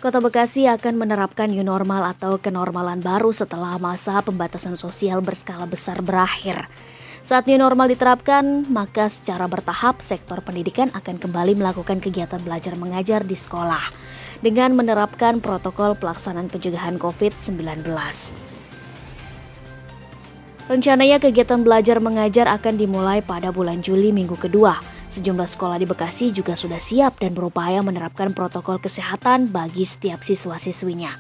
Kota Bekasi akan menerapkan new normal atau kenormalan baru setelah masa pembatasan sosial berskala besar berakhir. Saat new normal diterapkan, maka secara bertahap sektor pendidikan akan kembali melakukan kegiatan belajar mengajar di sekolah dengan menerapkan protokol pelaksanaan pencegahan COVID-19. Rencananya kegiatan belajar mengajar akan dimulai pada bulan Juli minggu kedua. Sejumlah sekolah di Bekasi juga sudah siap dan berupaya menerapkan protokol kesehatan bagi setiap siswa-siswinya.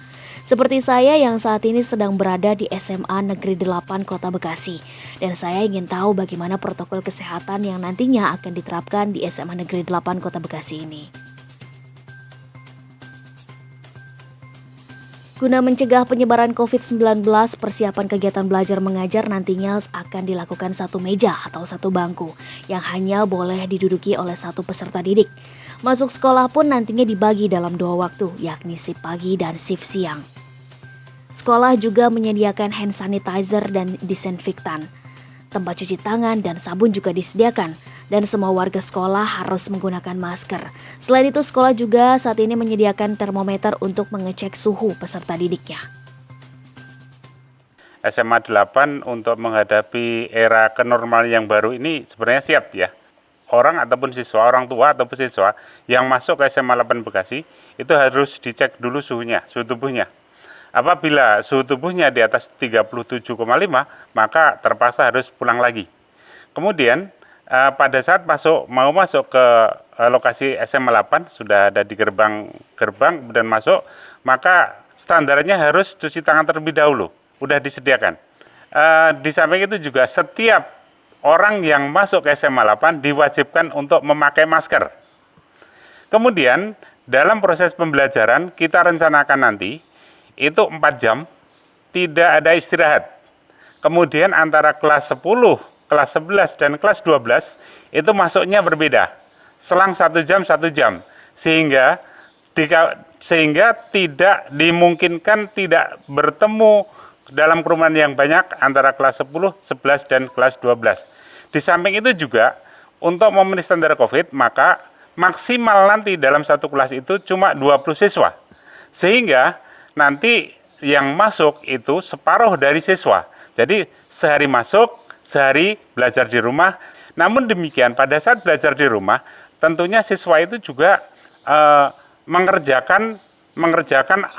Seperti saya yang saat ini sedang berada di SMA Negeri 8 Kota Bekasi. Dan saya ingin tahu bagaimana protokol kesehatan yang nantinya akan diterapkan di SMA Negeri 8 Kota Bekasi ini. Guna mencegah penyebaran COVID-19, persiapan kegiatan belajar mengajar nantinya akan dilakukan satu meja atau satu bangku yang hanya boleh diduduki oleh satu peserta didik. Masuk sekolah pun nantinya dibagi dalam 2 waktu, yakni shift pagi dan shift siang. Sekolah juga menyediakan hand sanitizer dan disinfektan. Tempat cuci tangan dan sabun juga disediakan. Dan semua warga sekolah harus menggunakan masker. Selain itu, sekolah juga saat ini menyediakan termometer untuk mengecek suhu peserta didiknya. SMA 8 untuk menghadapi era kenormal yang baru ini sebenarnya siap ya. Orang ataupun siswa, orang tua ataupun siswa yang masuk ke SMA 8 Bekasi itu harus dicek dulu suhunya, suhu tubuhnya. Apabila suhu tubuhnya di atas 37,5, maka terpaksa harus pulang lagi. Kemudian pada saat mau masuk ke lokasi SMA 8 sudah ada di gerbang dan masuk, maka standarnya harus cuci tangan terlebih dahulu, udah disediakan. Di samping itu juga setiap orang yang masuk ke SMA 8 diwajibkan untuk memakai masker. Kemudian dalam proses pembelajaran kita rencanakan nanti itu 4 jam tidak ada istirahat. Kemudian antara kelas 10, kelas 11 dan kelas 12 itu masuknya berbeda, selang 1 jam, sehingga tidak dimungkinkan tidak bertemu dalam kerumunan yang banyak antara kelas 10, 11 dan kelas 12. Di samping itu juga untuk memenuhi standar COVID, maka maksimal nanti dalam satu kelas itu cuma 20 siswa, sehingga nanti yang masuk itu separuh dari siswa. Jadi sehari masuk, sehari belajar di rumah. Namun demikian pada saat belajar di rumah tentunya siswa itu juga mengerjakan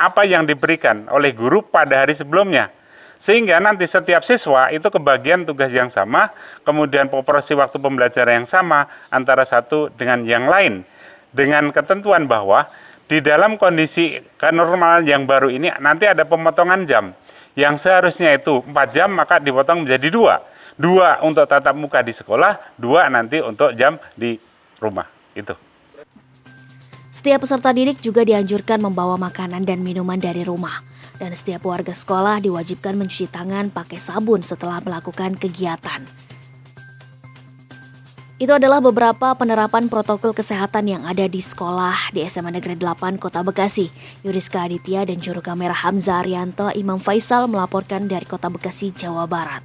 apa yang diberikan oleh guru pada hari sebelumnya. Sehingga nanti setiap siswa itu kebagian tugas yang sama, kemudian proporsi waktu pembelajaran yang sama antara satu dengan yang lain. Dengan ketentuan bahwa di dalam kondisi kenormalan yang baru ini nanti ada pemotongan jam. Yang seharusnya itu 4 jam maka dipotong menjadi 2. 2 untuk tatap muka di sekolah, 2 nanti untuk jam di rumah. Itu. Setiap peserta didik juga dianjurkan membawa makanan dan minuman dari rumah. Dan setiap warga sekolah diwajibkan mencuci tangan pakai sabun setelah melakukan kegiatan. Itu adalah beberapa penerapan protokol kesehatan yang ada di sekolah di SMA Negeri 8 Kota Bekasi. Yuriska Aditya dan juru kamera Hamzah Arianto Imam Faisal melaporkan dari Kota Bekasi, Jawa Barat.